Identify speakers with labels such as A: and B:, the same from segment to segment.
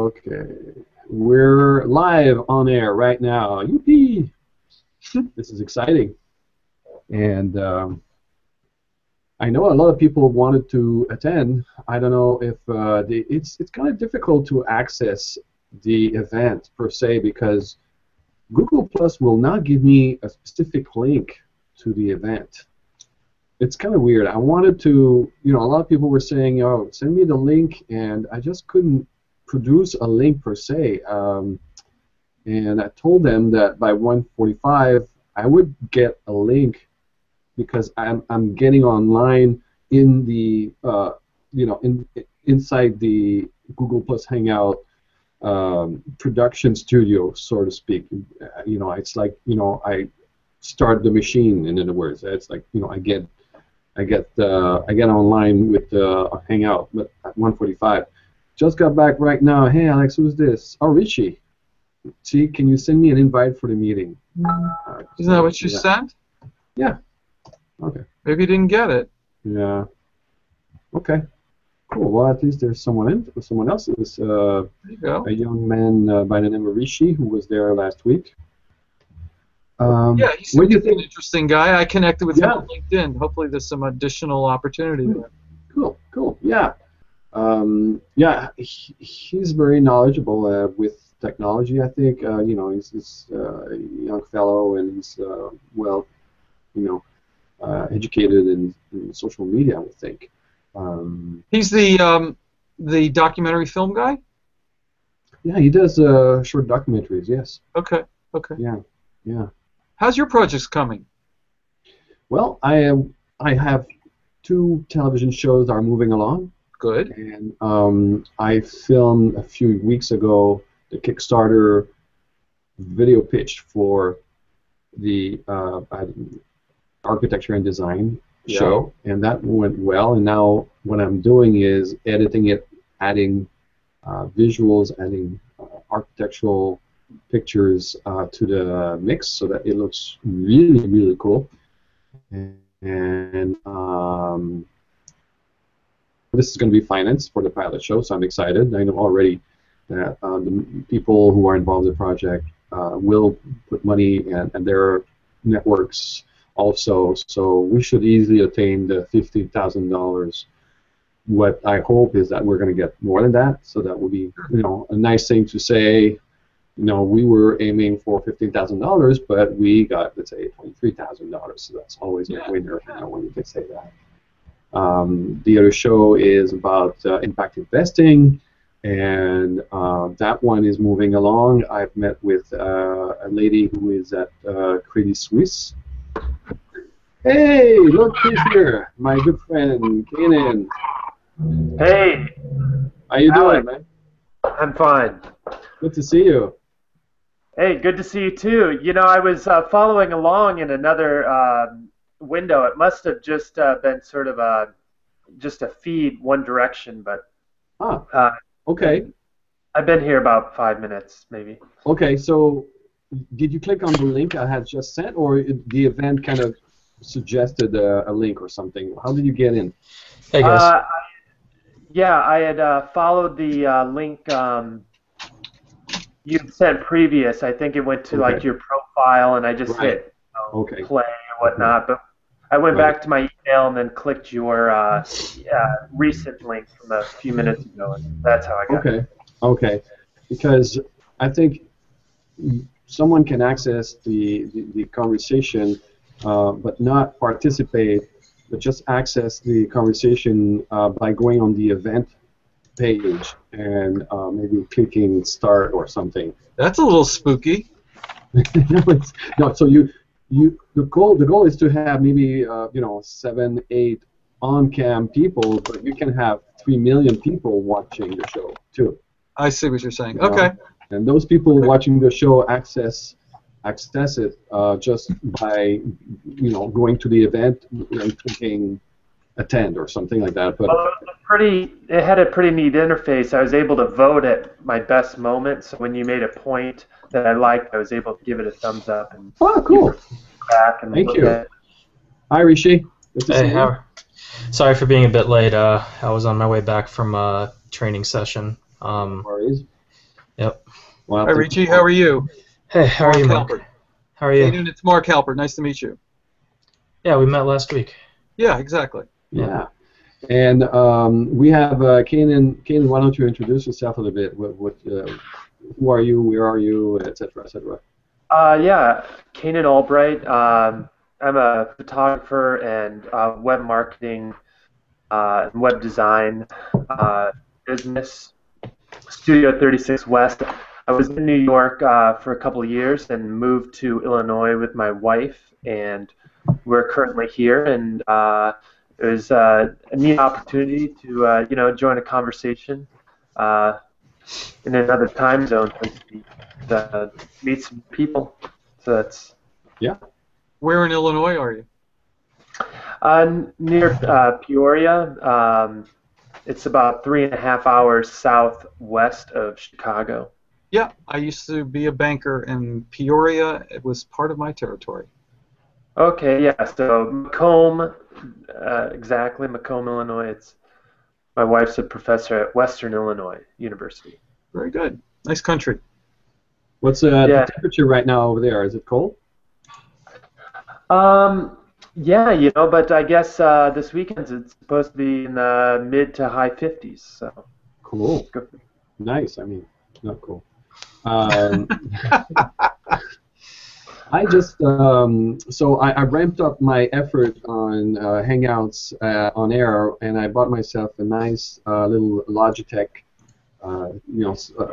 A: Okay. We're live on air right now. Yippee! This is exciting. And I know a lot of people wanted to attend. I don't know if it's kind of difficult to access the event per se because Google Plus will not give me a specific link to the event. It's kind of weird. I wanted to, a lot of people were saying, "Oh, send me the link," and I just couldn't produce a link per se. And I told them that by 1:45 I would get a link because I'm getting online in the inside the Google Plus Hangout production studio, so to speak. It's like I start the machine. In other words, it's like I get online with Hangout, but at 1:45. Just got back right now. Hey, Alex, who's this? Oh, Richie. See, can you send me an invite for the meeting?
B: Isn't that what you sent?
A: Yeah. Okay.
B: Maybe you didn't get it.
A: Yeah. Okay. Cool. Well, at least there's someone else. It was
B: There you go.
A: a young man by the name of Rishi who was there last week.
B: Yeah, he's
A: what do you
B: an
A: think?
B: interesting guy. I connected with him on LinkedIn. Hopefully there's some additional opportunity there.
A: Cool. Yeah. He's very knowledgeable with technology. I think he's a young fellow and he's educated in social media. I would think.
B: He's the documentary film guy.
A: Yeah, he does short documentaries. Yes.
B: Okay.
A: Yeah.
B: How's your projects coming?
A: Well, I have 2 television shows that are moving along.
B: Good.
A: And I filmed a few weeks ago the Kickstarter video pitch for the architecture and design show, and that went well. And now what I'm doing is editing it, adding visuals, adding architectural pictures to the mix so that it looks really, really cool. And this is going to be financed for the pilot show, so I'm excited. I know already that the people who are involved in the project will put money and their networks also, so we should easily attain the $50,000. What I hope is that we're going to get more than that, so that will be a nice thing to say. We were aiming for $15,000, but we got, let's say, $23,000. So that's always a winner when you can say that. The other show is about impact investing, and that one is moving along. I've met with a lady who is at Credit Suisse. Hey, look who's here, my good friend Kanan.
C: Hey.
A: How you doing,
C: Alex.
A: man?
C: I'm fine.
A: Good to see you.
C: Hey, good to see you too. I was following along in another window. It must have just been sort of just a feed one direction, but
A: okay.
C: I've been here about 5 minutes, maybe.
A: Okay, so did you click on the link I had just sent, or the event kind of suggested a link or something? How did you get in?
D: Hey guys.
C: I had followed the link you sent previous. I think it went to like your profile, and I just hit play and whatnot. But I went back to my email and then clicked your recent link from a few minutes ago, and that's how I got it.
A: Okay. Because I think someone can access the conversation, but not participate, but just access the conversation by going on the event page and maybe clicking start or something.
B: That's a little spooky.
A: No, so the goal is to have maybe 7, 8 on-cam people, but you can have 3 million people watching the show too.
B: I see what you're saying. Okay.
A: And those people watching the show access it just by going to the event and clicking attend or something like that. But
C: it had a pretty neat interface. I was able to vote at my best moment, so when you made a point that I liked, I was able to give it a thumbs up. And
A: cool.
C: Back and
A: Thank you. Hi, Rishi. Good to see you.
D: Sorry for being a bit late. I was on my way back from a training session.
A: No worries.
D: Yep.
A: Well,
B: Hi, Richie. How are you?
D: Hey, how are you, Mark?
B: Halpert.
D: How are you?
B: Kaden, it's Mark Halpert. Nice to meet you.
D: Yeah, we met last week.
B: Yeah, exactly.
A: Yeah. And we have Kanan. Kanan, why don't you introduce yourself a little bit? Who are you? Where are you? Etc. Etc.
C: Yeah, Kanan Albright. I'm a photographer and web marketing, web design business. Studio 36 West. I was in New York for a couple of years and moved to Illinois with my wife, and we're currently here. And it was a neat opportunity to join a conversation in another time zone, so to speak, to meet some people. So that's
B: Where in Illinois are you?
C: near Peoria. It's about 3.5 hours southwest of Chicago.
B: Yeah, I used to be a banker in Peoria. It was part of my territory.
C: Okay, yeah. So Macomb, exactly, Macomb, Illinois. My wife's a professor at Western Illinois University.
B: Very good. Nice country.
A: What's the temperature right now over there? Is it cold?
C: Yeah, but I guess this weekend it's supposed to be in the mid to high 50s. So
A: cool. Nice. I mean, not cool. I just so I ramped up my effort on Hangouts on Air, and I bought myself a nice little Logitech,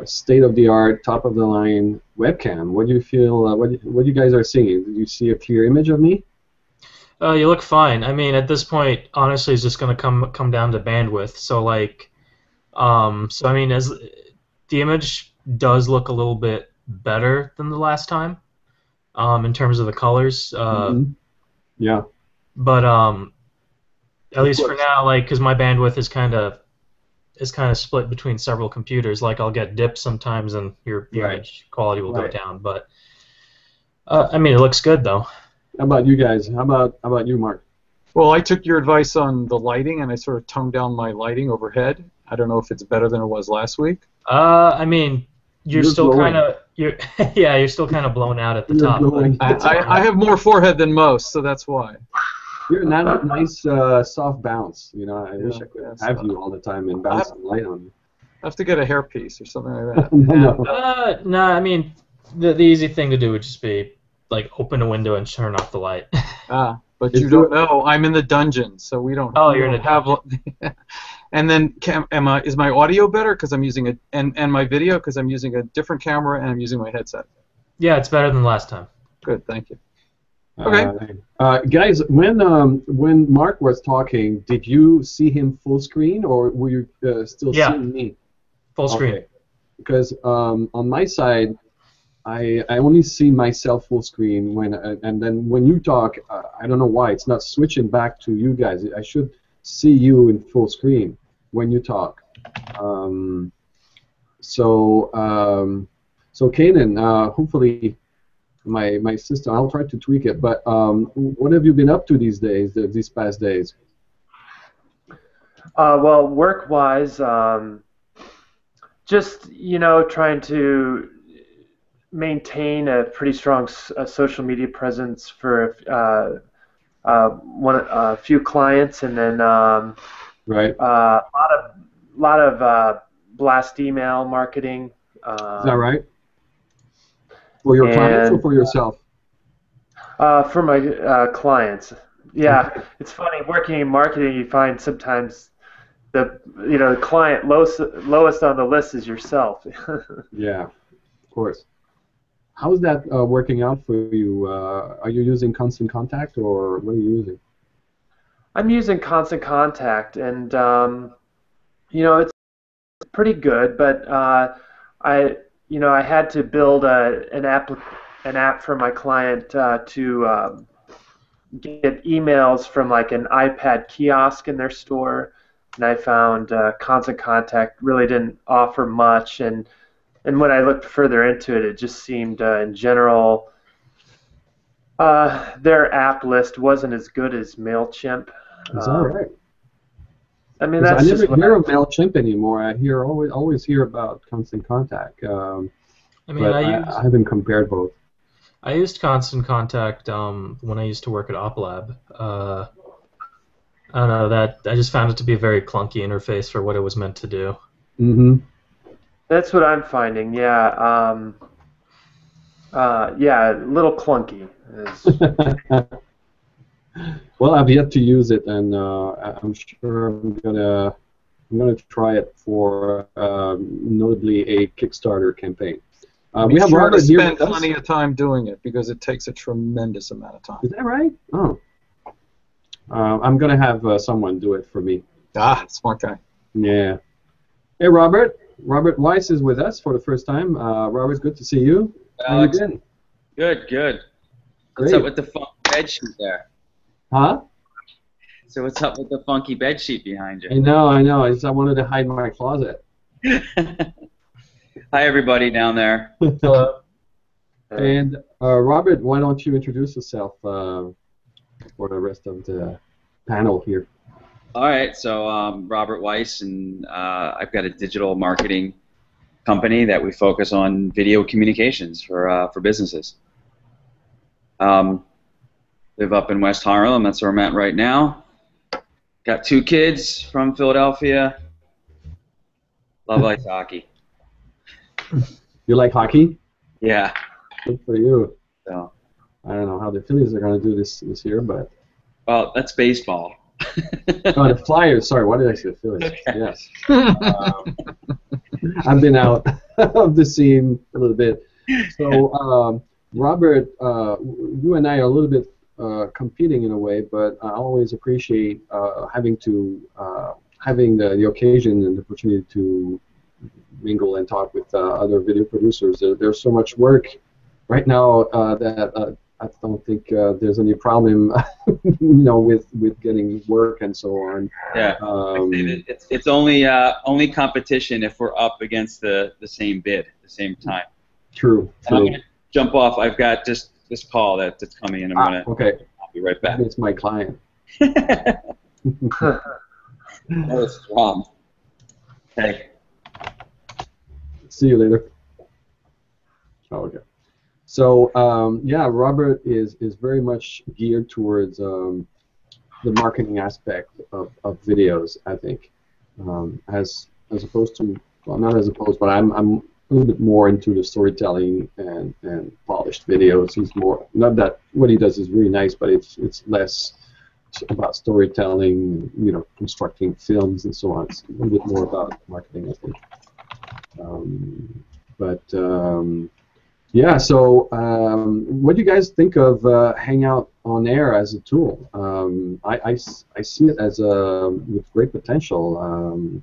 A: state-of-the-art, top-of-the-line webcam. What do you feel? What you guys are seeing? Did you see a clear image of me?
D: You look fine. I mean, at this point, honestly, it's just going to come down to bandwidth. So I mean, as the image does look a little bit better than the last time, in terms of the colors.
A: Yeah.
D: But at least for now, because my bandwidth is kind of split between several computers. Like I'll get dips sometimes, and your image quality will go down. But I mean, it looks good though.
A: How about you guys? How about you, Mark?
B: Well, I took your advice on the lighting, and I sort of toned down my lighting overhead. I don't know if it's better than it was last week.
D: I mean, you're still kind of you're still kind of blown out at the top.
B: I have more forehead than most, so that's why.
A: You're not a nice soft bounce. I wish I could have you all the time and bounce some light on you.
B: I have to get a hairpiece or something like that.
D: No, I mean, the easy thing to do would just be open a window and turn off the light.
B: But you don't know. I'm in the dungeon, so we don't.
D: Oh, you're in a dungeon.
B: And then, is my audio better because I'm using and my video because I'm using a different camera and I'm using my headset?
D: Yeah, it's better than last time.
B: Good, thank you. Okay.
A: Guys, when Mark was talking, did you see him full screen or were you still seeing me?
D: Full screen.
A: Okay. Because on my side, I only see myself full screen and then when you talk, I don't know why it's not switching back to you guys. I should see you in full screen when you talk. So Kanan, hopefully my system, I'll try to tweak it. But what have you been up to these past days?
C: Well, work-wise, just trying to maintain a pretty strong social media presence for a few clients, and then a lot of blast email marketing.
A: Is that right? For your clients or for yourself?
C: For my clients. Yeah, it's funny working in marketing. You find sometimes the client lowest on the list is yourself.
A: Yeah, of course. How's that working out for you? Are you using Constant Contact, or what are you using?
C: I'm using Constant Contact, and it's pretty good. But I had to build an app for my client to get emails from an iPad kiosk in their store, and I found Constant Contact really didn't offer much, and when I looked further into it, it just seemed, in general, their app list wasn't as good as MailChimp.
A: Is that right?
C: I mean,
A: 'Cause
C: that's
A: I never
C: just
A: hear of MailChimp anymore. I hear always hear about Constant Contact,
D: I mean,
A: but I haven't compared both.
D: I used Constant Contact when I used to work at OpLab. I don't know, that I just found it to be a very clunky interface for what it was meant to do.
A: Mm-hmm.
C: That's what I'm finding. Yeah. Yeah, a little clunky.
A: Well, I've yet to use it, and I'm sure I'm gonna try it for notably a Kickstarter campaign. We have Robert here with us.
B: Spend plenty of time doing it because it takes a tremendous amount of time.
A: Is that right? Oh. I'm gonna have someone do it for me.
B: Ah, smart guy.
A: Yeah. Hey, Robert. Robert Weiss is with us for the first time. Robert, good to see you. How you been?
E: Good, good.
A: Great.
E: What's up with the funky bed sheet there?
A: Huh?
E: So what's up with the funky bed sheet behind you?
A: I know. I wanted to hide my closet.
E: Hi, everybody down there.
D: Hello.
A: And Robert, why don't you introduce yourself for the rest of the panel here?
E: All right, so Robert Weiss, and I've got a digital marketing company that we focus on video communications for businesses. Live up in West Harlem. That's where I'm at right now. Got 2 kids from Philadelphia. Love ice hockey.
A: You like hockey?
E: Yeah.
A: Good for you.
E: So.
A: I don't know how the Phillies are going to do this year, but.
E: Well, that's baseball.
A: Oh, the Flyers. Sorry, why did I say the Phillies?
E: Okay.
A: Yes. I've been out of the scene a little bit. So, Robert, you and I are a little bit competing in a way, but I always appreciate having the occasion and the opportunity to mingle and talk with other video producers. There's so much work right now that I don't think there's any problem, with getting work and so on.
E: Yeah, it's only competition if we're up against the same bid at the same time.
A: True.
E: And I'm gonna jump off. I've got just this call that's coming in.
A: Okay.
E: I'll be right back.
A: It's my client.
E: That was strong. Okay.
A: See you later. Oh, okay. So yeah, Robert is very much geared towards the marketing aspect of videos, I think, as opposed to, well, not as opposed, but I'm a little bit more into the storytelling and polished videos. He's more, not that what he does is really nice, but it's less about storytelling, constructing films and so on. It's a little bit more about marketing, I think. Yeah, so what do you guys think of Hangout On Air as a tool? I see it as with great potential.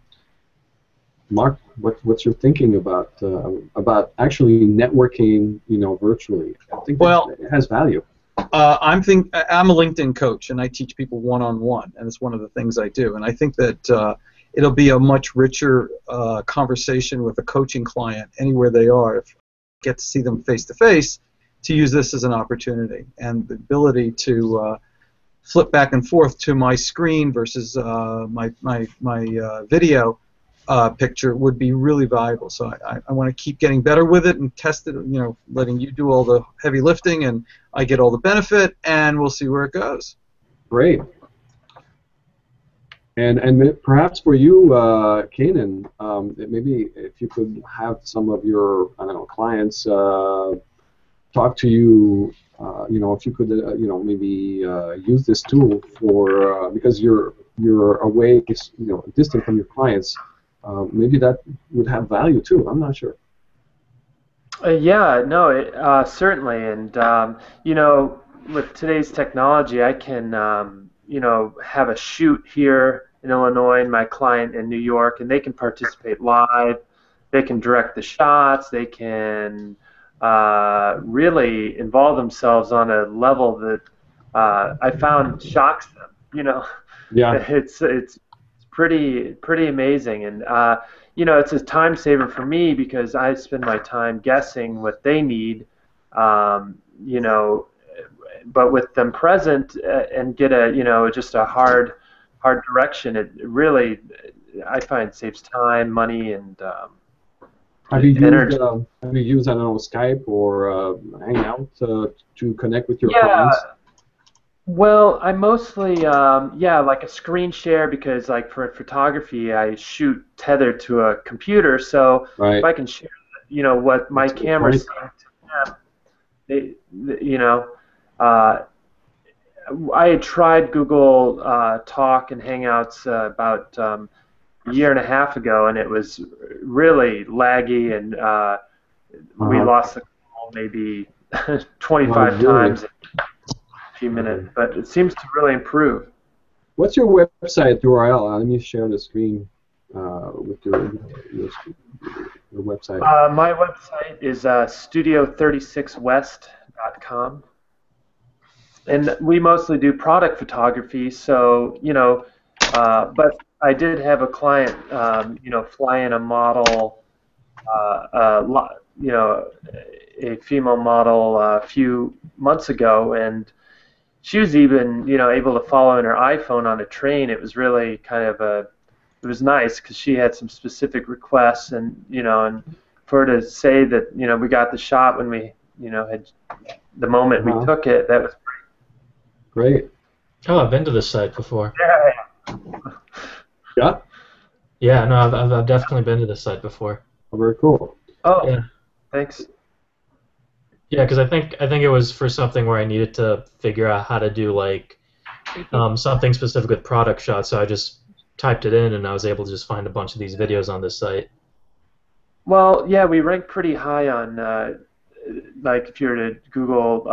A: Mark, what's your thinking about actually networking, virtually? I think it has value.
B: I'm a LinkedIn coach, and I teach people one-on-one, and it's one of the things I do. And I think that it'll be a much richer conversation with a coaching client anywhere they are. If I get to see them face-to-face, to use this as an opportunity. And the ability to flip back and forth to my screen versus my video picture would be really valuable. So I want to keep getting better with it and test it, letting you do all the heavy lifting and I get all the benefit, and we'll see where it goes.
A: Great. And perhaps for you, Kanan, maybe if you could have some of your, clients talk to you, if you could, maybe use this tool for, because you're away, distant from your clients, maybe that would have value too. I'm not sure.
C: Yeah, no, certainly, and with today's technology, I can have a shoot here in Illinois and my client in New York, and they can participate live. They can direct the shots. They can really involve themselves on a level that I found shocks them.
A: Yeah.
C: It's pretty amazing, and it's a time saver for me because I spend my time guessing what they need, but with them present and get just a hard hard direction, it really, I find, saves time, money, and energy.
A: Have you used, I don't know, Skype or Hangout to connect with your clients?
C: Well, I mostly, like a screen share, because like for photography, I shoot tethered to a computer. So if I can share, what my camera's saying to them, I had tried Google Talk and Hangouts about a year and a half ago, and it was really laggy, and we lost the call maybe 25 times in a few minutes, but it seems to really improve.
A: What's your website URL? Let me share the screen with your website.
C: My website is studio36west.com. And we mostly do product photography, so, but I did have a client, fly in a model, a female model a few months ago, and she was even, able to follow in her iPhone on a train. It was really kind of it was nice because she had some specific requests, and, and for her to say that, we got the shot when we, had the moment we took it, that was
A: great.
D: Oh, I've been to this site before.
A: Yeah?
D: Yeah, no, I've definitely been to this site before.
A: Oh, very cool.
C: Oh, yeah. Thanks.
D: Yeah, because I think it was for something where I needed to figure out how to do like something specific with product shots, so I just typed it in and I was able to just find a bunch of these videos on this site.
C: Well, yeah, we rank pretty high on like if you were to Google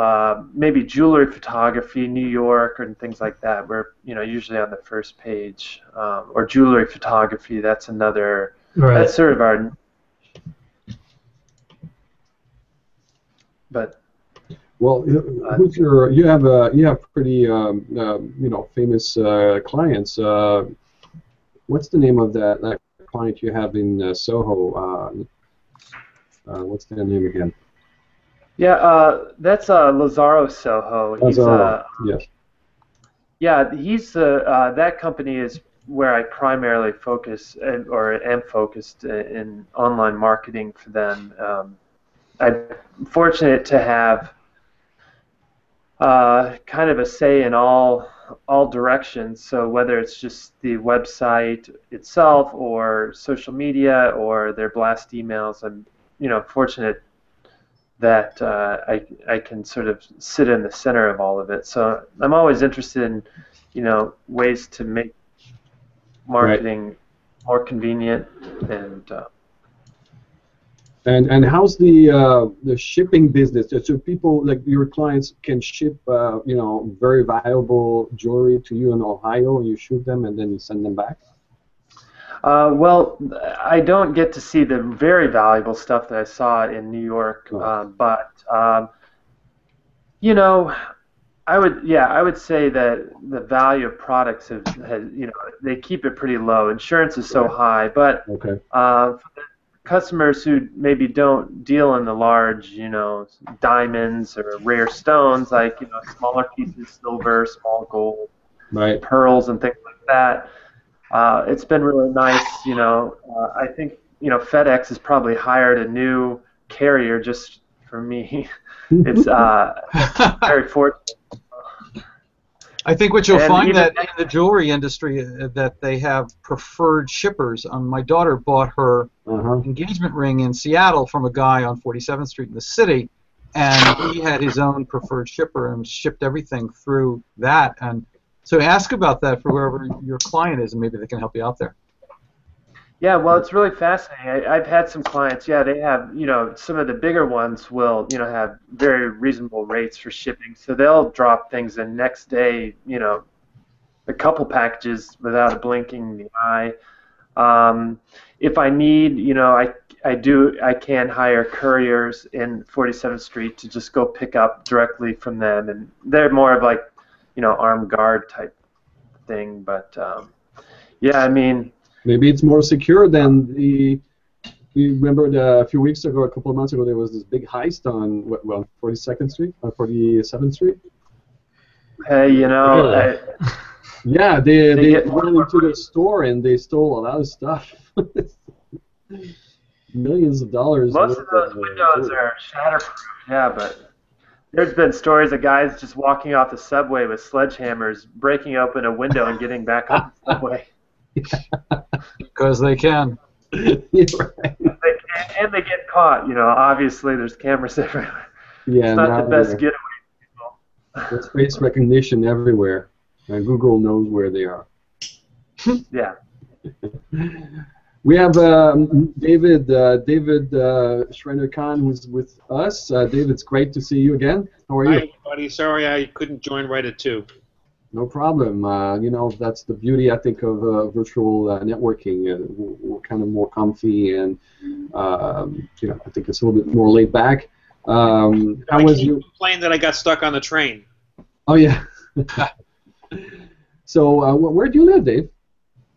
C: maybe jewelry photography, New York, and things like that, we're usually on the first page. Or jewelry photography, that's another.
D: Right.
C: That's sort of our. But.
A: Well, who's your? You have pretty famous clients. What's the name of that client you have in Soho? What's their name again?
C: Yeah, that's Lazaro Soho.
A: Yes.
C: Yeah, he's that company is where I primarily focus or am focused in online marketing for them. I'm fortunate to have kind of a say in all directions. So whether it's just the website itself or social media or their blast emails, I'm fortunate that I can sort of sit in the center of all of it. So I'm always interested in, ways to make marketing more convenient
A: and how's the shipping business? So people like your clients can ship very valuable jewelry to you in Ohio, and you shoot them and then you send them back?
C: Well, I don't get to see the very valuable stuff that I saw in New York, but I would say that the value of products has they keep it pretty low. Insurance is so high, but for the customers who maybe don't deal in the large, diamonds or rare stones, like smaller pieces, silver, small gold, pearls, and things like that. It's been really nice, I think, FedEx has probably hired a new carrier just for me. It's very fortunate.
B: I think what you'll find that in the jewelry industry that they have preferred shippers. My daughter bought her engagement ring in Seattle from a guy on 47th Street in the city, and he had his own preferred shipper and shipped everything through that. And so ask about that for whoever your client is, and maybe they can help you out there.
C: Yeah, well, it's really fascinating. I've had some clients, they have, some of the bigger ones will, have very reasonable rates for shipping. So they'll drop things the next day, a couple packages without a blinking the eye. If I need, I can hire couriers in 47th Street to just go pick up directly from them, and they're more of like, armed guard type thing. But yeah, I mean,
A: maybe it's more secure than the. You remember a few weeks ago, a couple of months ago, there was this big heist on 42nd Street, 47th Street.
C: Hey,
D: Really?
A: Yeah, they went into the store and they stole a lot of stuff. Millions of dollars.
C: Most of those windows are shatterproof, yeah, but there's been stories of guys just walking off the subway with sledgehammers, breaking open a window and getting back on the subway.
B: Because they can.
A: Yeah, right.
C: And they get caught. Obviously there's cameras everywhere.
A: Yeah,
C: it's not the best getaway.
A: There's face recognition everywhere, and Google knows where they are.
C: Yeah.
A: We have David Schreiner-Kahn who's with us. David, it's great to see you again. How are you?
F: Hi, buddy. Sorry I couldn't join right at 2.
A: No problem. That's the beauty, I think, of virtual networking. We're kind of more comfy, and I think it's a little bit more laid back. How was you?
F: Complain that I got stuck on the train.
A: Oh yeah. So where do you live, Dave?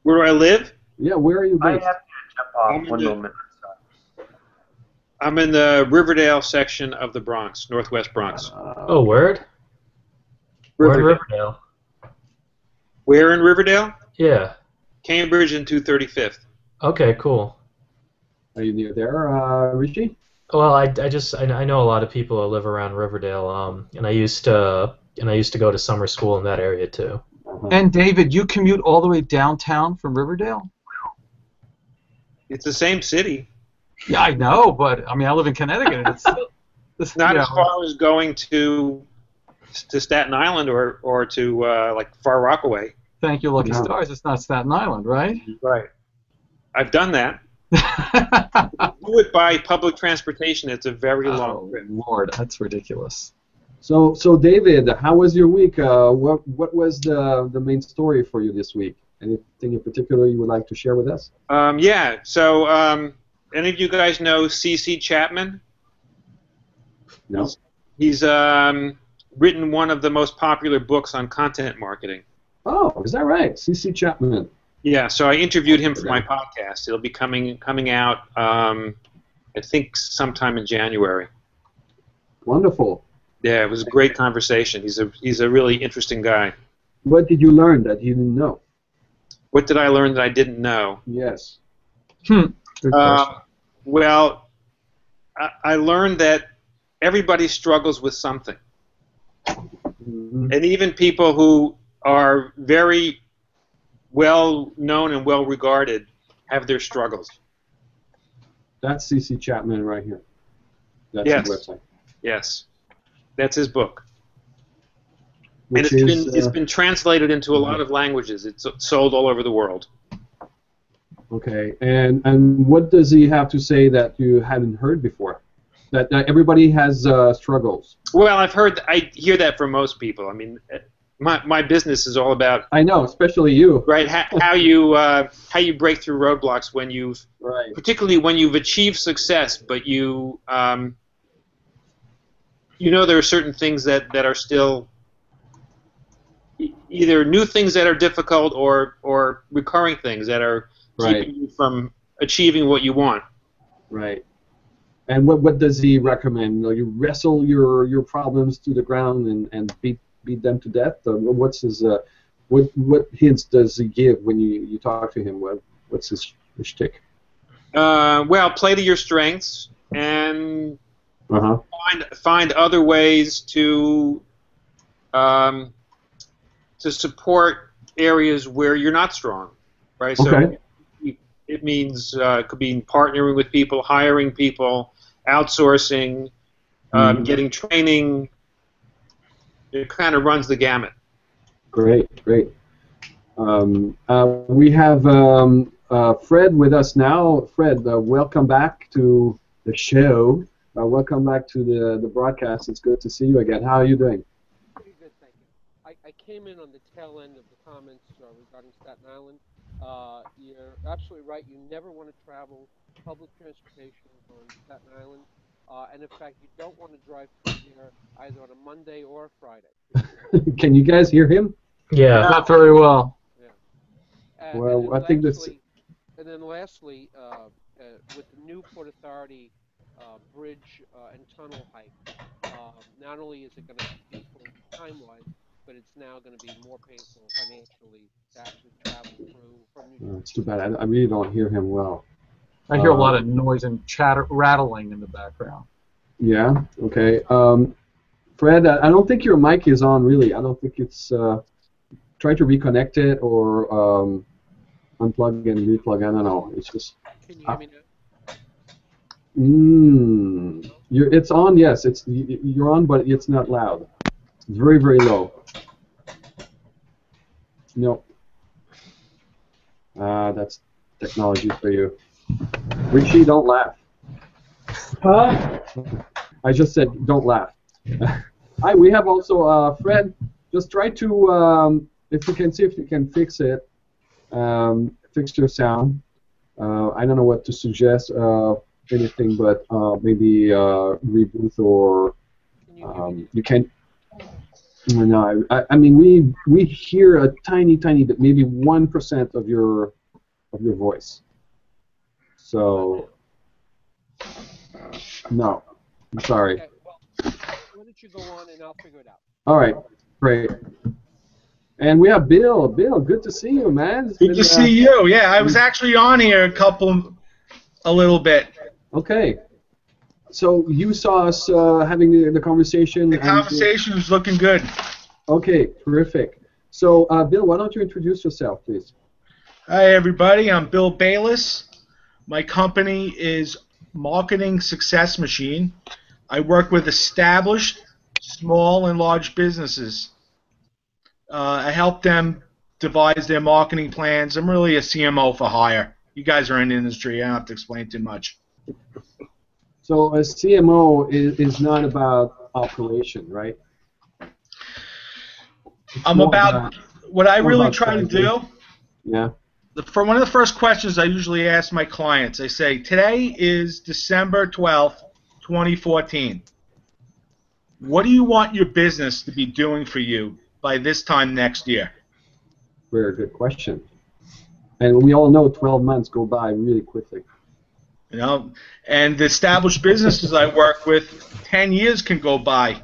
F: Where do I live?
A: Yeah, where are you based?
C: I have to jump off one moment.
F: I'm in the Riverdale section of the Bronx, Northwest Bronx.
D: Oh, word? Where in Riverdale?
F: Where in Riverdale?
D: Yeah.
F: Cambridge and 235th.
D: Okay, cool.
A: Are you near there, Richie?
D: Well, I know a lot of people that live around Riverdale, and I used to go to summer school in that area too.
B: And David, you commute all the way downtown from Riverdale?
F: It's the same city.
B: Yeah, I know, but I mean, I live in Connecticut.
F: It's not as far as going to Staten Island or to like Far Rockaway.
B: Thank you, lucky stars. It's not Staten Island, right?
F: Right. I've done that. Do it by public transportation. It's a very long trip.
B: Lord, that's ridiculous.
A: So David, how was your week? What was the main story for you this week? Anything in particular you would like to share with us?
F: Yeah. So, any of you guys know C.C. Chapman?
A: No.
F: He's written one of the most popular books on content marketing.
A: Oh, is that right? C.C. Chapman.
F: Yeah. So I interviewed him for my podcast. It'll be coming out, I think, sometime in January.
A: Wonderful.
F: Yeah, it was a great conversation. He's a really interesting guy.
A: What did you learn that you didn't know?
F: What did I learn that I didn't know?
A: Yes.
B: Good question.
F: Well, I learned that everybody struggles with something.
A: Mm-hmm.
F: And even people who are very well known and well regarded have their struggles.
A: That's C.C. Chapman right here. That's
F: Yes.
A: his website.
F: Yes. That's his book.
A: Which
F: And it's been translated into a lot of languages. It's sold all over the world.
A: Okay, and what does he have to say that you hadn't heard before? That everybody has struggles.
F: Well, I hear that from most people. I mean, my business is all about.
A: I know, especially you.
F: Right, how you break through roadblocks when
A: right.
F: particularly when you've achieved success, but you there are certain things that are still either new things that are difficult or recurring things that are keeping you from achieving what you want. Right.
A: And what does he recommend? You wrestle your problems to the ground and beat them to death? What's his what hints does he give when you talk to him? What's his shtick?
F: Well, play to your strengths and find other ways to support areas where you're not strong, right? So it means it could be partnering with people, hiring people, outsourcing, getting training. It kind of runs the gamut.
A: Great. We have Fred with us now. Fred, welcome back to the show. Welcome back to the broadcast. It's good to see you again. How are you doing?
G: Pretty good, thank you. I came in on the tail end of the comments regarding Staten Island. You're absolutely right. You never want to travel public transportation on Staten Island. And in fact, you don't want to drive through here either on a Monday or a Friday.
A: Can you guys hear him?
D: Yeah.
B: Not very well.
G: Yeah.
A: Well, I think that's...
G: And then lastly, with the new Port Authority bridge and tunnel height, not only is it going to be peaceful time-wise, but it's now going to be more painful financially to actually travel through from New Jersey.
A: It's too bad. I really don't hear him well.
B: I hear a lot of noise and rattling in the background.
A: Yeah. Okay. Fred, I don't think your mic is on. Really, I don't think it's. Try to reconnect it or unplug and replug. I don't know. It's just.
G: Can you hear me now?
A: It's on. Yes, you're on, but it's not loud. It's very, very low. No. That's technology for you. Richie, don't laugh.
H: Huh?
A: I just said don't laugh. Hi, we have also Fred. Just try to, if you can see if you can fix it, fix your sound. I don't know what to suggest, anything, but maybe reboot or you can. No, I mean we hear a tiny, maybe 1% of your voice. So no, I'm sorry.
G: Okay, well, why don't you go on and I'll figure it out.
A: All right, great. And we have Bill. Bill, good to see you, man.
H: Good to see you. Yeah, I was actually on here a little bit.
A: Okay. So you saw us having the conversation.
H: The conversation was looking good.
A: Okay, terrific. So, Bill, why don't you introduce yourself, please?
H: Hi, everybody. I'm Bill Bayless. My company is Marketing Success Machine. I work with established small and large businesses. I help them devise their marketing plans. I'm really a CMO for hire. You guys are in the industry. I don't have to explain too much.
A: So a CMO is not about operation, right?
H: I'm about what I really try to do.
A: Yeah.
H: For one of the first questions I usually ask my clients, I say, today is December 12th, 2014. What do you want your business to be doing for you by this time next year?
A: Very good question. And we all know 12 months go by really quickly.
H: You know, and the established businesses I work with, 10 years can go by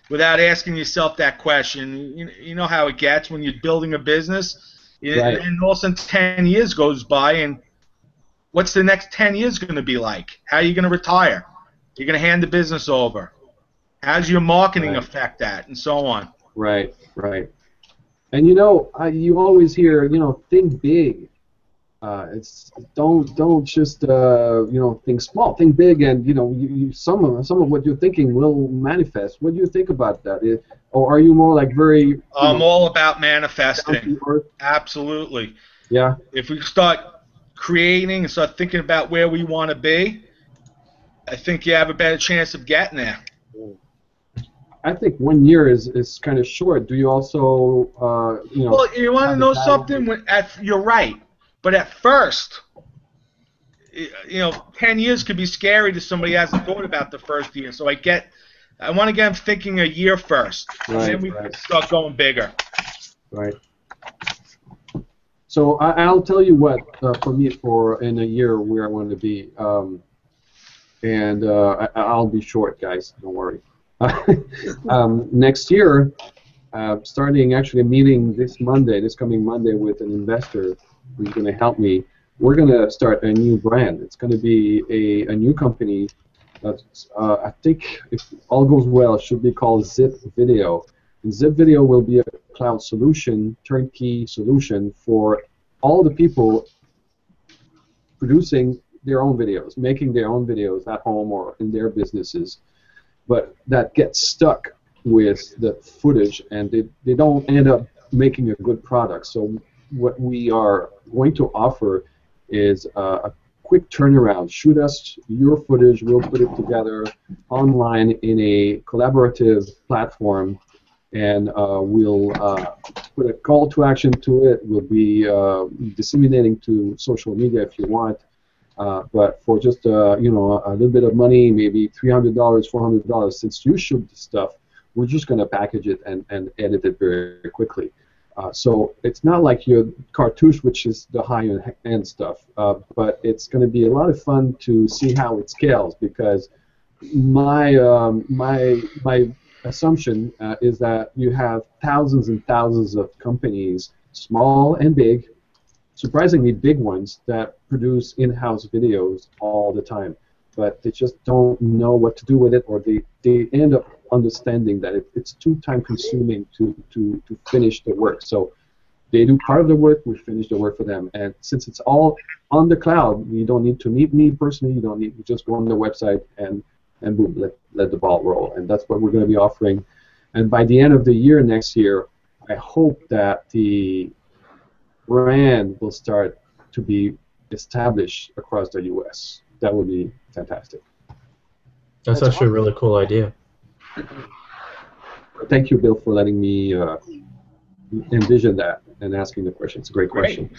H: without asking yourself that question. You know how it gets when you're building a business,
A: right.
H: And all of a sudden 10 years goes by, and what's the next 10 years going to be like? How are you going to retire? You're going to hand the business over. How's your marketing affect that, and so on?
A: Right, right. And you know, you always hear, you know, think big. It's don't just you know, think small, think big, and you know, some of what you're thinking will manifest. What do you think about that? Or are you more like very?
H: I'm all about manifesting. Absolutely.
A: Yeah.
H: If we start creating and start thinking about where we want to be, I think you have a better chance of getting there.
A: I think 1 year is kind of short. Do you also you know?
H: Well, you want to know something? You're right. But at first, you know, 10 years could be scary to somebody who hasn't thought about the first year. So I want to get them thinking a year first, and then we can start going bigger.
A: Right. So I'll tell you what, for me, in a year where I want to be, and I'll be short, guys. Don't worry. Next year, starting actually a meeting this coming Monday, with an investor who's going to help me. We're going to start a new brand. It's going to be a new company that's, I think, if all goes well, it should be called Zip Video. And Zip Video will be a cloud solution, turnkey solution for all the people producing their own videos, making their own videos at home or in their businesses, but that get stuck with the footage and they don't end up making a good product. So what we are going to offer is a quick turnaround. Shoot us your footage, we'll put it together online in a collaborative platform, and we'll put a call to action to it. We'll be disseminating to social media if you want, but for just you know, a little bit of money, maybe $300, $400, since you shoot the stuff, we're just going to package it and edit it very, very quickly. So it's not like your Cartouche, which is the high-end stuff, but it's going to be a lot of fun to see how it scales, because my assumption is that you have thousands and thousands of companies, small and big, surprisingly big ones, that produce in-house videos all the time, but they just don't know what to do with it, or they end up understanding that it's too time-consuming to finish the work. So they do part of the work, we finish the work for them, and since it's all on the cloud, you don't need to meet me personally, you just go on the website and boom, let the ball roll, and that's what we're going to be offering. And by the end of the year next year, I hope that the brand will start to be established across the U.S. That would be fantastic.
D: That's actually a really cool idea.
A: Thank you, Bill, for letting me envision that and asking the question. It's a great question.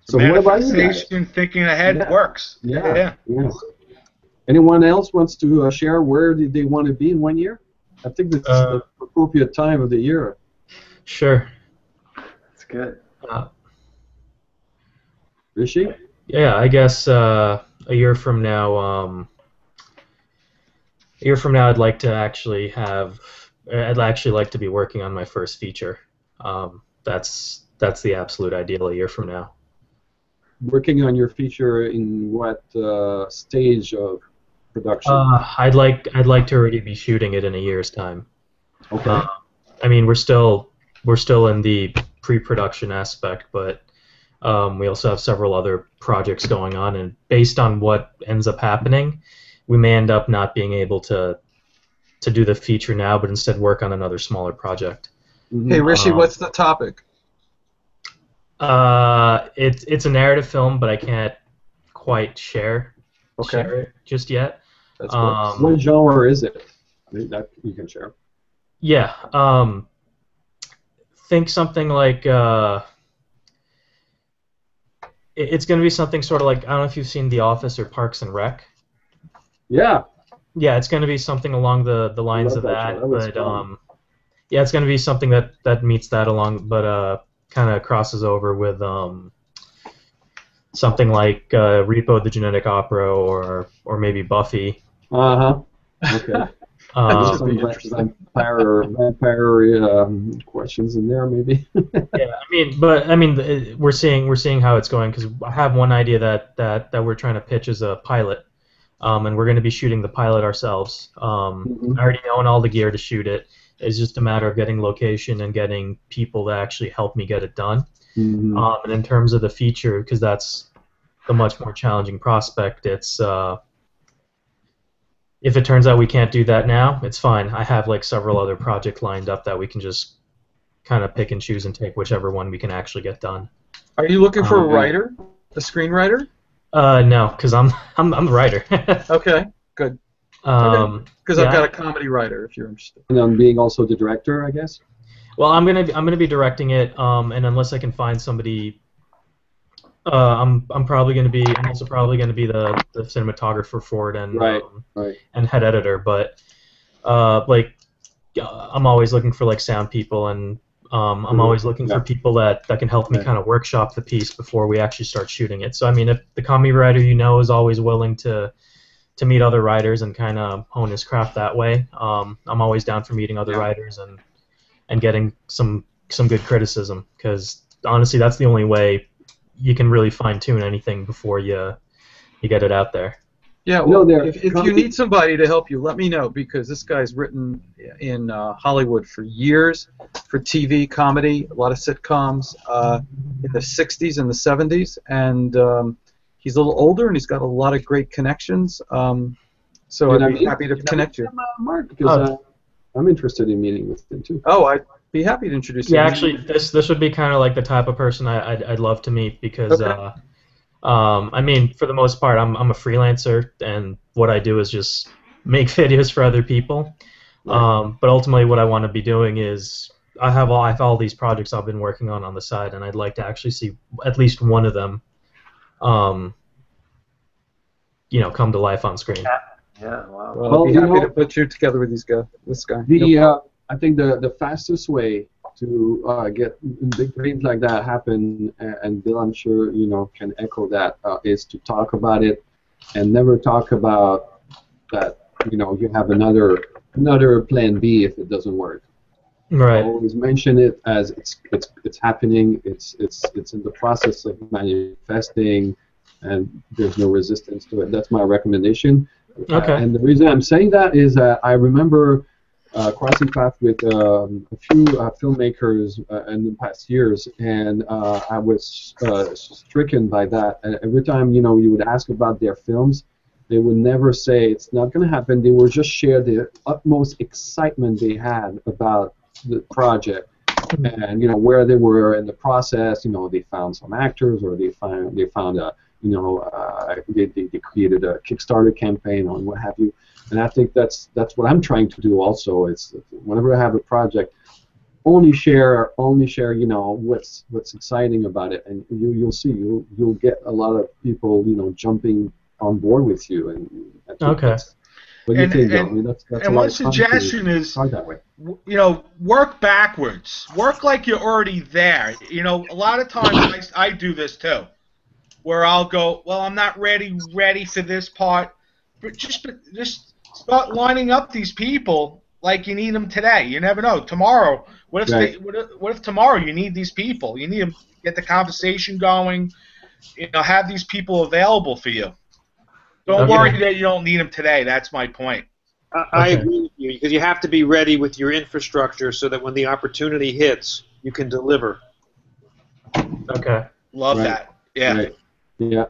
H: So what about you? Thinking ahead works.
A: Yeah. Anyone else wants to share where did they want to be in 1 year? I think this is the appropriate time of the year.
D: Sure.
C: That's good.
A: Rishi?
D: Yeah, I guess a year from now, I'd like to actually like to be working on my first feature. That's the absolute ideal a year from now.
A: Working on your feature in what stage of production?
D: I'd like to already be shooting it in a year's time.
A: Okay.
D: I mean, we're still in the pre-production aspect, but we also have several other projects going on, and based on what ends up happening, we may end up not being able to do the feature now, but instead work on another smaller project.
B: Mm-hmm. Hey, Rishi, what's the topic?
D: It's a narrative film, but I can't quite share it just yet.
A: That's cool. What genre is it? That you can share.
D: Yeah. Think something like it's going to be something sort of like, I don't know if you've seen The Office or Parks and Rec.
A: Yeah.
D: Yeah, it's going to be something along the lines of that, but yeah, it's going to be something that meets that along, but kind of crosses over with something like Repo the Genetic Opera or maybe Buffy.
A: Okay. Some vampire questions in there, maybe.
D: Yeah, I mean, we're seeing how it's going, because I have one idea that we're trying to pitch as a pilot, and we're going to be shooting the pilot ourselves. I already own all the gear to shoot it. It's just a matter of getting location and getting people to actually help me get it done. And in terms of the feature, because that's the much more challenging prospect, it's if it turns out we can't do that now, it's fine. I have like several other projects lined up that we can just kind of pick and choose and take whichever one we can actually get done.
B: Are you looking for a writer, a screenwriter?
D: No, because I'm the writer.
B: Okay, good. Because I've got a comedy writer, if you're interested.
A: And I'm being also the director, I guess.
D: Well, I'm gonna be directing it, and unless I can find somebody, I'm also probably gonna be the cinematographer for it and head editor. But like, I'm always looking for like sound people, and I'm always looking for people that can help me kind of workshop the piece before we actually start shooting it. So I mean, if the comedy writer is always willing to meet other writers and kind of hone his craft that way, I'm always down for meeting other writers and getting some good criticism, because honestly, that's the only way you can really fine-tune anything before you get it out there.
B: Yeah, well, if you need somebody to help you, let me know, because this guy's written in Hollywood for years, for TV, comedy, a lot of sitcoms in the 60s and the 70s, and he's a little older, and he's got a lot of great connections, so I'd be happy to connect you.
A: Mark, because I'm interested in meeting with him, too.
B: Oh, I'd be happy to introduce you.
D: Yeah, actually, this would be kind of like the type of person I'd love to meet, because I mean, for the most part, I'm a freelancer, and what I do is just make videos for other people. But ultimately, what I want to be doing is I have all these projects I've been working on the side, and I'd like to actually see at least one of them, come to life on screen.
C: Yeah, wow.
B: Well, I'd be happy to put you together with this guy.
A: I think the fastest way to get big things like that happen, and Bill, I'm sure can echo that, is to talk about it and never talk about that you have another another plan B if it doesn't work.
D: Right.
A: Always mention it as it's happening. It's in the process of manifesting, and there's no resistance to it. That's my recommendation.
D: Okay.
A: And the reason I'm saying that is I remember crossing paths with a few filmmakers in the past years, and I was stricken by that. And every time you would ask about their films, they would never say it's not going to happen. They would just share the utmost excitement they had about the project, and where they were in the process. They found some actors, or they found a they created a Kickstarter campaign or what have you. And I think that's what I'm trying to do also. It's whenever I have a project, only share what's exciting about it, and you'll see you'll get a lot of people jumping on board with you. And I think
D: okay.
A: What do you think, Bill? I mean, that's
H: and one suggestion is, work backwards. Work like you're already there. A lot of times I do this too, where I'll go, well, I'm not ready for this part, but just start lining up these people like you need them today. You never know. Tomorrow, what if tomorrow you need these people? You need to get the conversation going. Have these people available for you. Don't worry that you don't need them today. That's my point.
F: I agree with you, because you have to be ready with your infrastructure so that when the opportunity hits, you can deliver.
D: Okay.
H: Love that. Yeah.
A: Right. Yeah.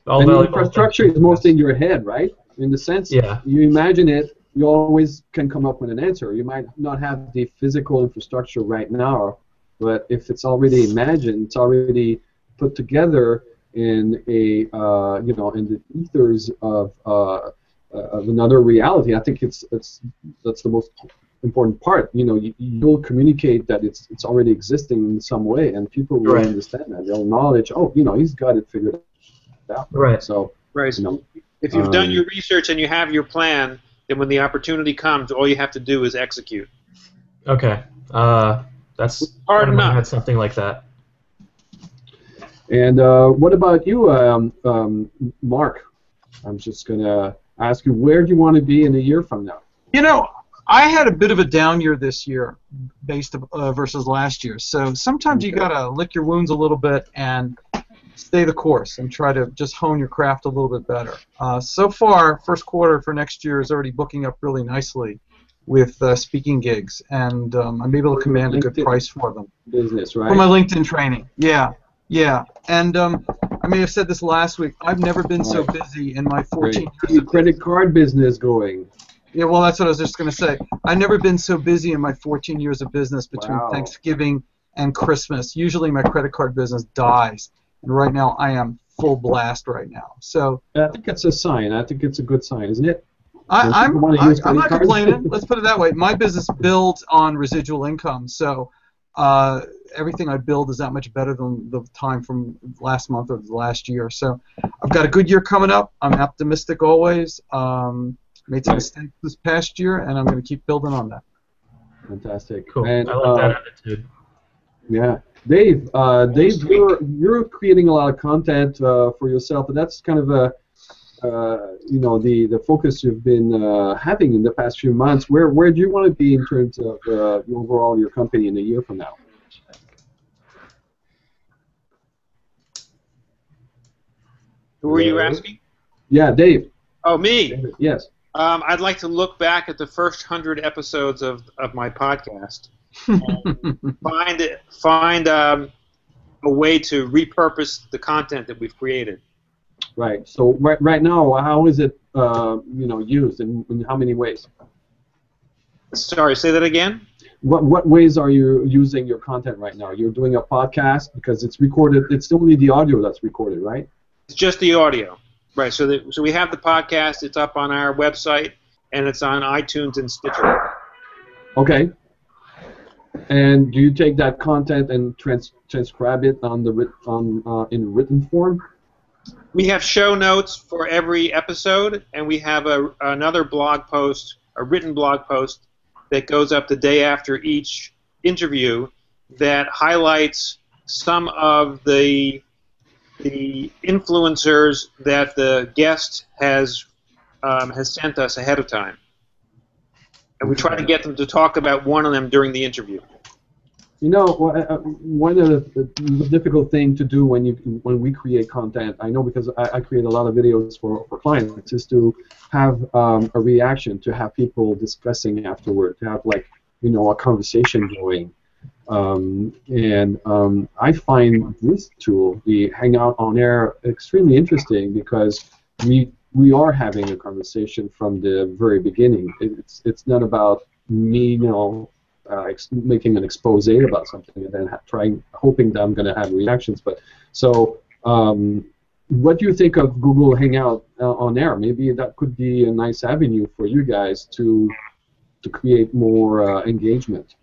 D: And
A: the infrastructure is mostly in your head, right? In the sense, you imagine it, you always can come up with an answer. You might not have the physical infrastructure right now, but if it's already imagined, it's already put together in a in the ethers of another reality. I think that's the most important part. You'll communicate that it's already existing in some way, and people will understand that. They'll acknowledge, he's got it figured out.
D: Right.
A: So
F: if you've done your research and you have your plan, then when the opportunity comes, all you have to do is execute.
D: Okay. That's
F: hard enough.
D: Had something like that.
A: And what about you, Mark? I'm just going to ask you, where do you want to be in a year from now?
B: I had a bit of a down year this year versus last year. So sometimes you got to lick your wounds a little bit and stay the course and try to just hone your craft a little bit better. So far, first quarter for next year is already booking up really nicely with speaking gigs, and I'm able to command a good price for them.
A: Business, right?
B: For my LinkedIn training, yeah. And I may have said this last week, I've never been so busy in my 14 years of
A: credit card business going.
B: Yeah, well, that's what I was just going to say. I've never been so busy in my 14 years of business between Thanksgiving and Christmas. Usually my credit card business dies, and right now I am full blast right now. So
A: I think it's a sign. I think it's a good sign, isn't it?
B: I'm not complaining. Let's put it that way. My business builds on residual income, so everything I build is that much better than the time from last month or the last year. So I've got a good year coming up. I'm optimistic always. Made some mistakes this past year, and I'm going to keep building on that.
A: Fantastic.
D: Cool.
A: And,
D: I like that attitude.
A: Yeah. Dave, you're creating a lot of content for yourself, and that's kind of the focus you've been having in the past few months. Where do you want to be in terms of overall your company in a year from now?
F: Who were you asking?
A: Yeah, Dave.
F: Oh, me?
A: David, yes.
F: I'd like to look back at the first 100 episodes of my podcast and find a way to repurpose the content that we've created.
A: Right. So right now, how is it used in how many ways?
F: Sorry, say that again?
A: What ways are you using your content right now? You're doing a podcast because it's recorded. It's only the audio that's recorded, right?
F: It's just the audio. Right, so we have the podcast. It's up on our website, and it's on iTunes and Stitcher.
A: Okay. And do you take that content and transcribe it in written form?
F: We have show notes for every episode, and we have another blog post, a written blog post, that goes up the day after each interview that highlights some of the influencers that the guest has sent us ahead of time. And we try to get them to talk about one of them during the interview.
A: You know, one of the difficult thing to do when we create content, I know because I create a lot of videos for clients, is to have a reaction, to have people discussing afterward, to have a conversation going. I find this tool, the Hangout On Air, extremely interesting because we are having a conversation from the very beginning. It's not about me, making an expose about something and then hoping that I'm going to have reactions. But so, what do you think of Google Hangout On Air? Maybe that could be a nice avenue for you guys to create more engagement.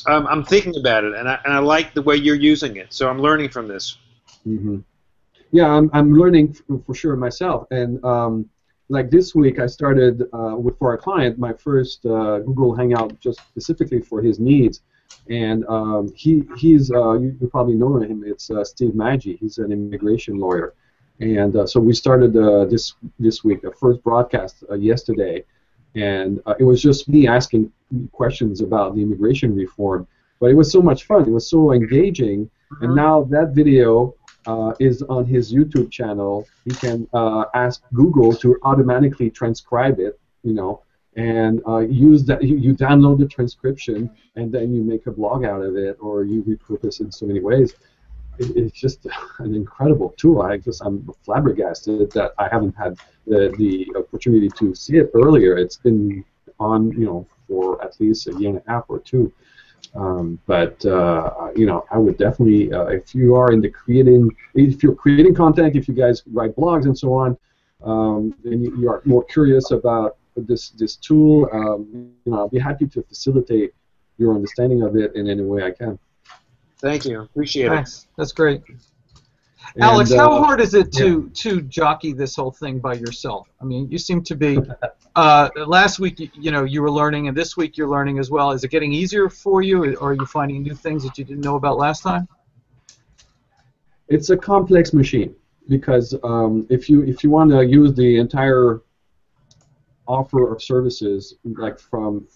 F: I'm thinking about it, and I like the way you're using it. So I'm learning from this.
A: Mm-hmm. Yeah, I'm learning for sure myself, and like this week, I started for a client my first Google Hangout just specifically for his needs, and he's you probably know him. It's Steve Maggi. He's an immigration lawyer, and so we started this week a first broadcast yesterday, and it was just me asking questions about the immigration reform. But it was so much fun. It was so engaging, and now that video is on his YouTube channel. He can ask Google to automatically transcribe it, and use that. You download the transcription, and then you make a blog out of it, or you repurpose it in so many ways. It's just an incredible tool. I'm flabbergasted that I haven't had the opportunity to see it earlier. It's been on, for at least a year and a half or two. But I would definitely, if you're creating content, if you guys write blogs and so on, and you are more curious about this tool, I'll be happy to facilitate your understanding of it in any way I can.
F: Thank you. Appreciate it.
B: That's great. Alex, how hard is it to jockey this whole thing by yourself? I mean, you seem to be. Last week, you were learning, and this week you're learning as well. Is it getting easier for you, or are you finding new things that you didn't know about last time?
A: It's a complex machine because if you want to use the entire offer of services, like from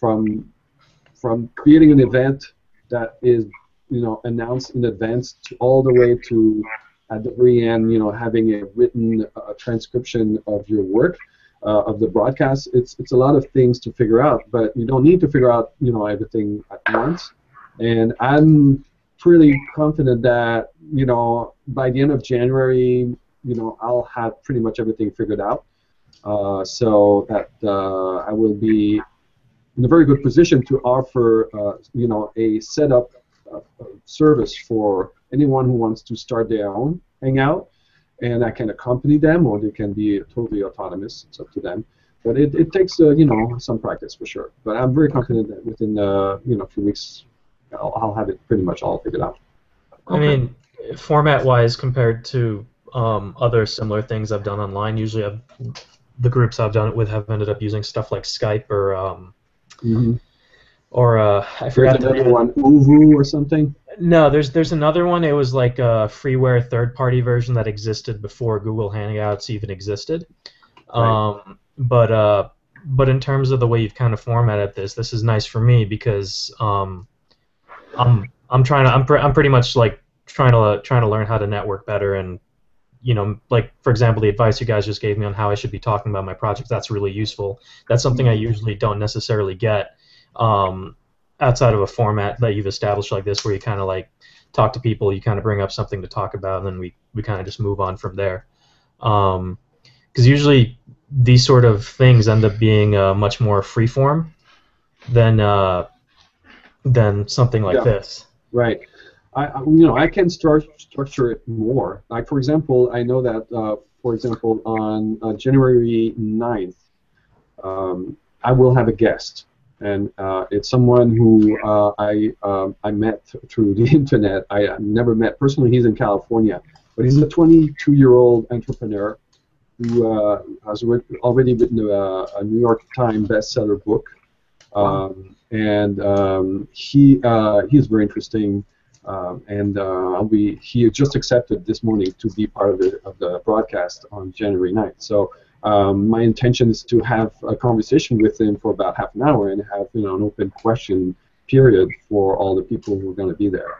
A: creating an event that is announced in advance all the way to at the very end, having a written transcription of your work, of the broadcast. It's a lot of things to figure out, but you don't need to figure out everything at once. And I'm pretty confident that by the end of January, I'll have pretty much everything figured out, so that I will be in a very good position to offer a setup service for anyone who wants to start their own Hangout, and I can accompany them, or they can be totally autonomous. It's up to them. But it takes some practice for sure. But I'm very confident that within a few weeks I'll have it pretty much all figured out.
D: I mean, format-wise, compared to other similar things I've done online, usually the groups I've done it with have ended up using stuff like Skype or I forgot
A: the other one, Uvu or something.
D: No, there's another one. It was like a freeware third-party version that existed before Google Hangouts even existed. Right. But in terms of the way you've kind of formatted this is nice for me because I'm pretty much like trying to learn how to network better, and like for example the advice you guys just gave me on how I should be talking about my project, that's really useful. That's something I usually don't necessarily get outside of a format that you've established like this, where you kind of like talk to people, you kind of bring up something to talk about, and then we kind of just move on from there. Because usually these sort of things end up being much more freeform than something like this.
A: Right. I can structure it more. Like for example, I know that on January 9th, I will have a guest. And it's someone who I met through the internet. I never met personally. He's in California, but he's a 22-year-old entrepreneur who has already written a New York Times bestseller book, and he is very interesting. He just accepted this morning to be part of the broadcast on January 9th. So my intention is to have a conversation with them for about half an hour and have an open question period for all the people who are going to be there.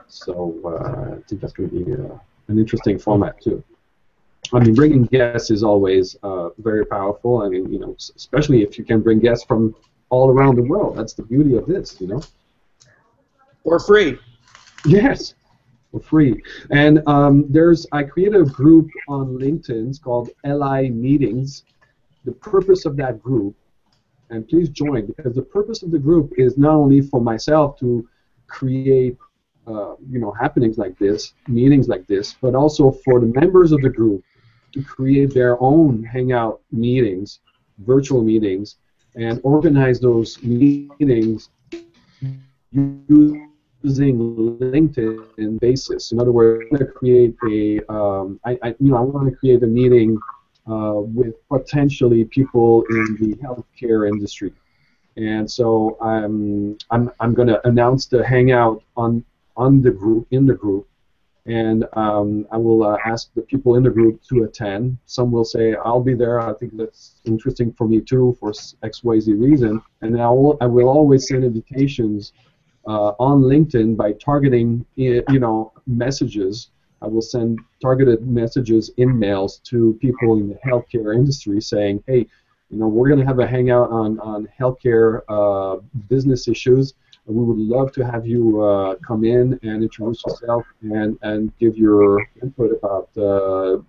A: So I think that's going to be an interesting format too. I mean, bringing guests is always very powerful. I mean, especially if you can bring guests from all around the world. That's the beauty of this,
F: For free.
A: Yes, for free. And I created a group on LinkedIn. It's called LI Meetings. The purpose of that group, and please join, because the purpose of the group is not only for myself to create happenings like this, meetings like this, but also for the members of the group to create their own Hangout meetings, virtual meetings, and organize those meetings using LinkedIn basis. In other words, I want to create I want to create a meeting with potentially people in the healthcare industry, and so I'm going to announce the Hangout on the group, in the group, and I will ask the people in the group to attend. Some will say, I'll be there, I think that's interesting for me too, for XYZ reason, and I will always send invitations on LinkedIn by targeting messages. I will send targeted messages in mails to people in the healthcare industry saying, hey, we're going to have a hangout on healthcare business issues. We would love to have you come in and introduce yourself and give your input about the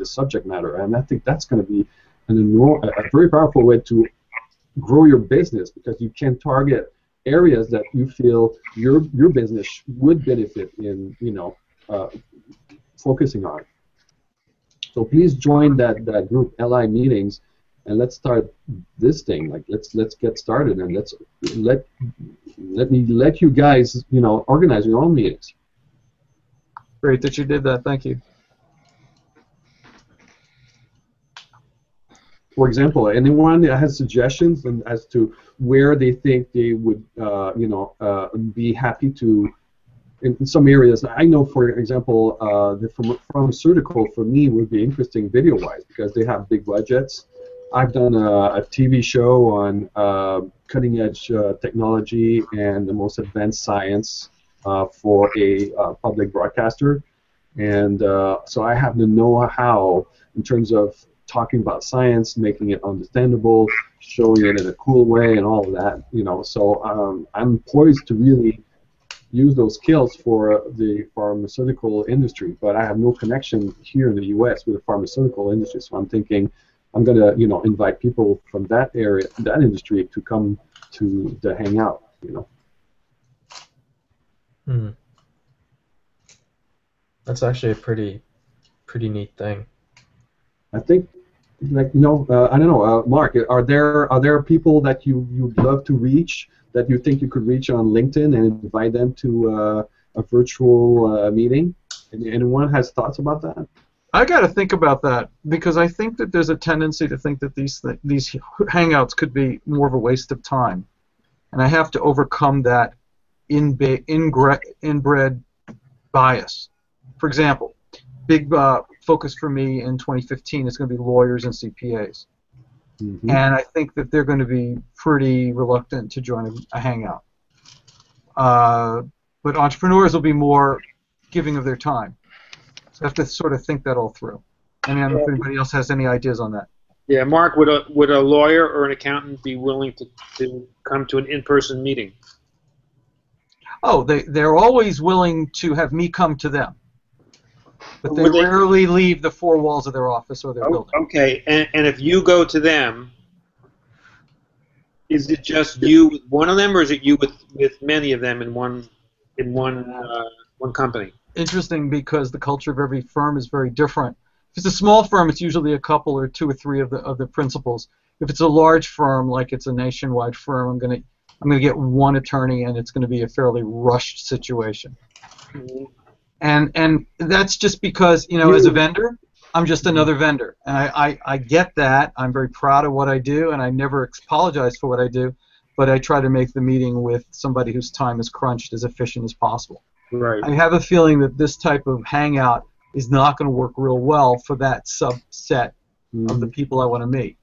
A: subject matter. And I think that's going to be a very powerful way to grow your business, because you can target areas that you feel your business would benefit in focusing on. So please join that group, LI Meetings, and let's start this thing. Like let's get started, and let you guys organize your own meetings.
B: Great that you did that. Thank you.
A: For example, anyone that has suggestions as to where they think they would be happy to. In some areas, I know, for example, the pharmaceutical for me would be interesting video-wise because they have big budgets. I've done a TV show on cutting-edge technology and the most advanced science for a public broadcaster, and so I have the know-how in terms of talking about science, making it understandable, showing it in a cool way, and all of that. So I'm poised to really use those skills for the pharmaceutical industry, but I have no connection here in the U.S. with the pharmaceutical industry. So I'm thinking I'm going to invite people from that area, that industry, to come to the Hangout.
D: That's actually a pretty neat thing.
A: I think, I don't know, Mark, are there people that you'd love to reach, that you think you could reach on LinkedIn and invite them to a virtual meeting? Anyone has thoughts about that?
B: I got to think about that, because I think that there's a tendency to think that these hangouts could be more of a waste of time, and I have to overcome that inbred bias. For example, big focus for me in 2015 is going to be lawyers and CPAs. Mm-hmm. And I think that they're going to be pretty reluctant to join a hangout. But entrepreneurs will be more giving of their time. So I have to sort of think that all through. I don't know if anybody else has any ideas on that.
F: Yeah, Mark, would a lawyer or an accountant be willing to come to an in-person meeting?
B: Oh, they're always willing to have me come to them. But they rarely leave the four walls of their office or their building.
F: Okay, and if you go to them, is it just you with one of them, or is it you with many of them in one company?
B: Interesting, because the culture of every firm is very different. If it's a small firm, it's usually a couple or two or three of the principals. If it's a large firm, like it's a nationwide firm, I'm gonna get one attorney, and it's going to be a fairly rushed situation. Mm-hmm. And that's just because, as a vendor, I'm just another vendor. And I get that. I'm very proud of what I do, and I never apologize for what I do, but I try to make the meeting with somebody whose time is crunched as efficient as possible.
F: Right.
B: I have a feeling that this type of hangout is not going to work real well for that subset of the people I want to meet.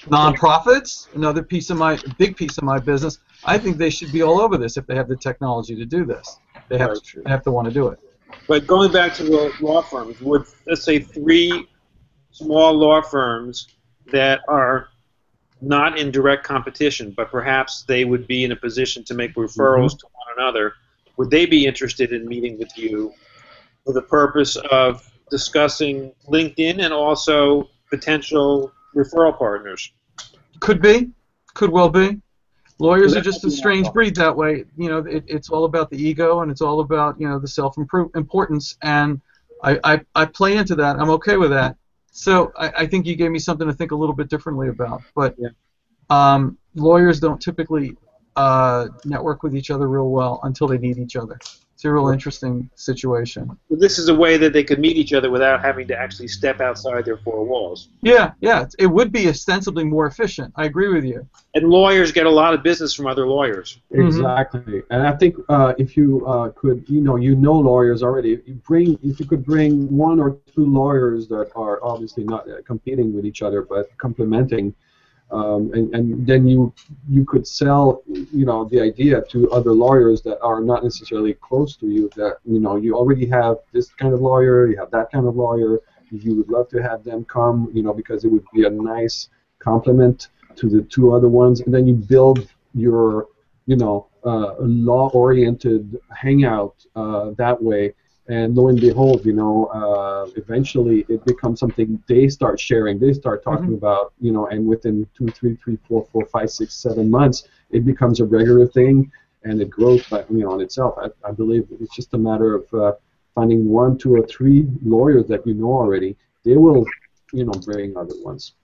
B: Nonprofits, another big piece of my business. I think they should be all over this if they have the technology to do this. They have to want to do it.
F: But going back to the law firms, would, let's say, 3 small law firms that are not in direct competition, but perhaps they would be in a position to make referrals to one another, would they be interested in meeting with you for the purpose of discussing LinkedIn and also potential referral partners? Could
B: be. Could well be. Lawyers are just a strange breed that way. You know, it's all about the ego, and it's all about, you know, the self-importance, and I play into that. I'm okay with that. So I think you gave me something to think a little bit differently about. But lawyers don't typically network with each other real well until they need each other. It's a real interesting situation.
F: This is a way that they could meet each other without having to actually step outside their 4 walls.
B: Yeah, it would be ostensibly more efficient. I agree with you.
F: And lawyers get a lot of business from other lawyers.
A: Exactly. And I think if you could, you know lawyers already. If you could bring 1 or 2 lawyers that are obviously not competing with each other but complementing. And then you could sell, you know, the idea to other lawyers that are not necessarily close to you, that, you know, you already have this kind of lawyer, you have that kind of lawyer, you would love to have them come, you know, because it would be a nice complement to the 2 other ones, and then you build your, you know, law-oriented hangout that way. And lo and behold, you know, eventually it becomes something they start sharing, they start talking about, you know, and within 2, 3, 4, 5, 6, 7 months, it becomes a regular thing, and it grows, you know, on itself. I believe it's just a matter of finding 1, 2, or 3 lawyers that you know already. They will, you know, bring other ones.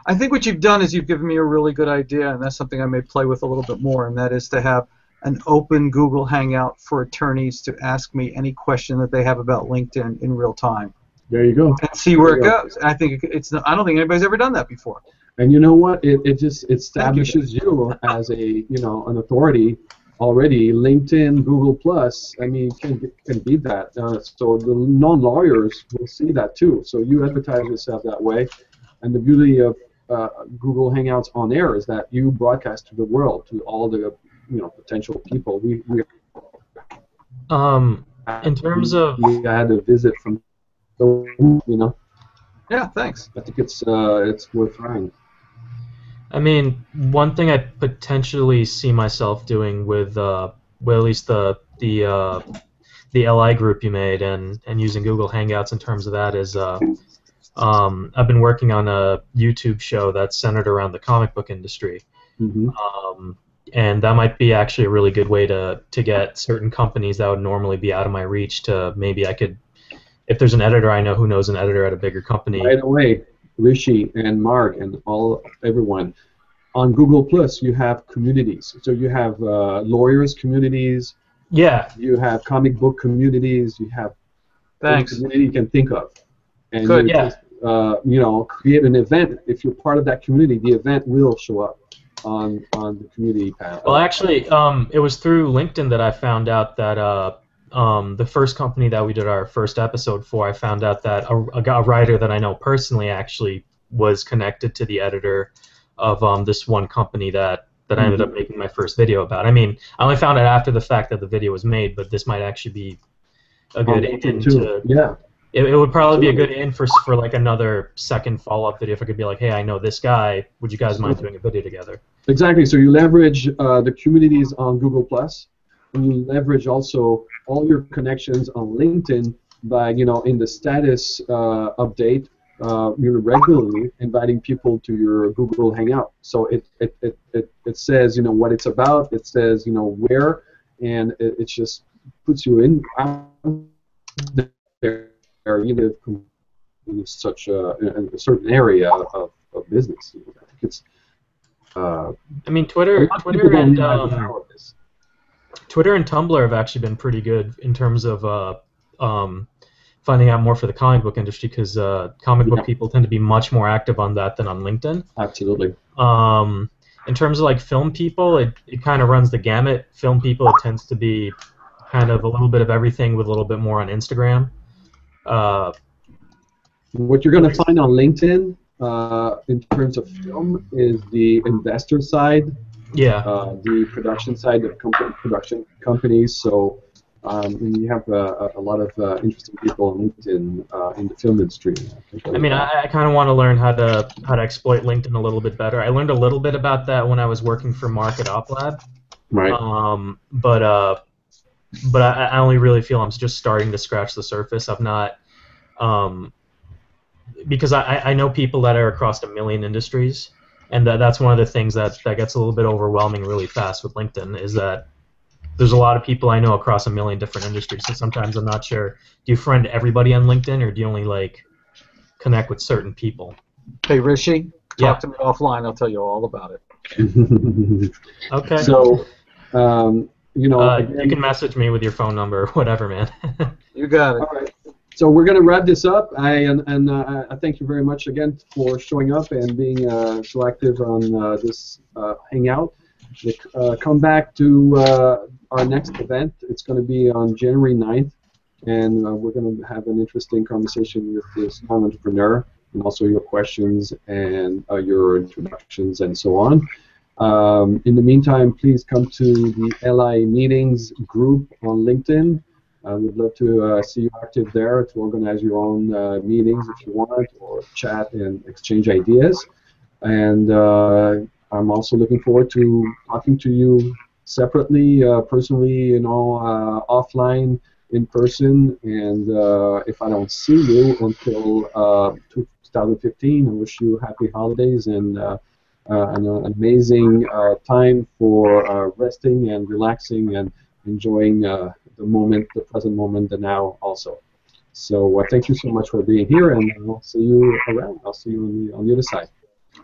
B: I think what you've done is you've given me a really good idea, and that's something I may play with a little bit more, and that is to have an open Google Hangout for attorneys to ask me any question that they have about LinkedIn in real time.
A: There you go.
B: And see where it goes. And I think I don't think anybody's ever done that before.
A: And you know what? It just establishes you as a, you know, an authority already. LinkedIn, Google Plus. I mean, can beat that. So the non-lawyers will see that too. So you advertise yourself that way, and the beauty of Google Hangouts On Air is that you broadcast to the world, to all the, you know, potential people.
D: In terms of,
A: we had a visit from, you know.
B: Yeah, thanks.
A: I think it's worth trying.
D: I mean, one thing I potentially see myself doing with, well, at least the LI group you made, and using Google Hangouts in terms of that is, I've been working on a YouTube show that's centered around the comic book industry. And that might be actually a really good way to get certain companies that would normally be out of my reach to, maybe I could, if there's an editor I know who knows an editor at a bigger company.
A: By the way, Rishi and Mark and everyone, on Google Plus you have communities. So you have lawyers communities.
D: Yeah.
A: You have comic book communities. You have any community you can think of. And
B: good.
A: You just, you know, create an event. If you're part of that community, the event will show up on the community panel.
D: Well, actually, it was through LinkedIn that I found out that the first company that we did our first episode for, I found out that a writer that I know personally actually was connected to the editor of this one company that I ended up making my first video about. I mean, I only found out after the fact that the video was made, but this might actually be a good in to...
A: Yeah.
D: It would probably be a good in for like another second follow-up video if I could be like, hey, I know this guy. Would you guys mind doing a video together?
A: Exactly. So you leverage the communities on Google Plus, and you leverage also all your connections on LinkedIn by, you know, in the status update, you're regularly inviting people to your Google Hangout. So it says, you know, what it's about. It says, you know, where, and it just puts you in there. You live in such a certain area of business. I think it's.
D: I mean, Twitter and Tumblr have actually been pretty good in terms of finding out more for the comic book industry, because comic book people tend to be much more active on that than on LinkedIn.
A: Absolutely.
D: In terms of like film people, it kind of runs the gamut. Film people, it tends to be kind of a little bit of everything with a little bit more on Instagram.
A: What you're going to find on LinkedIn in terms of film is the investor side, the production side, the production companies. So you have a lot of interesting people on LinkedIn in the film industry.
D: I mean, I kind of want to learn how to exploit LinkedIn a little bit better. I learned a little bit about that when I was working for Market Op Lab.
A: Right.
D: But I only really feel I'm just starting to scratch the surface. I'm not, because I know people that are across a million industries, and that's one of the things that gets a little bit overwhelming really fast with LinkedIn, is that there's a lot of people I know across a million different industries, so sometimes I'm not sure, do you friend everybody on LinkedIn, or do you only, like, connect with certain people?
B: Hey, Rishi, talk to me offline. I'll tell you all about
A: it.
D: Okay.
A: So, you know,
D: you can message me with your phone number or whatever, man.
B: You got it.
A: All right. So we're going to wrap this up. I thank you very much again for showing up and being so active on this Hangout. Come back to our next event. It's going to be on January 9th, and we're going to have an interesting conversation with this young entrepreneur, and also your questions and your introductions and so on. In the meantime, please come to the LI Meetings group on LinkedIn. We'd love to see you active there to organize your own meetings if you want, or chat and exchange ideas. And I'm also looking forward to talking to you separately, personally, you know, offline, in person. And if I don't see you until 2015, I wish you happy holidays and an amazing time for resting and relaxing and enjoying the moment, the present moment, the now also. So thank you so much for being here, and I'll see you around. I'll see you on the other side.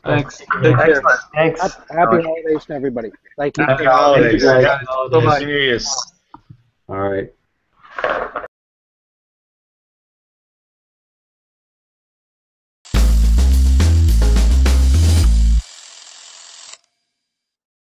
B: Thanks. Take care.
C: Thanks.
G: Happy holidays to everybody. Thank you.
H: Happy holidays.
A: Bye-bye.
H: New Year's.
A: All right.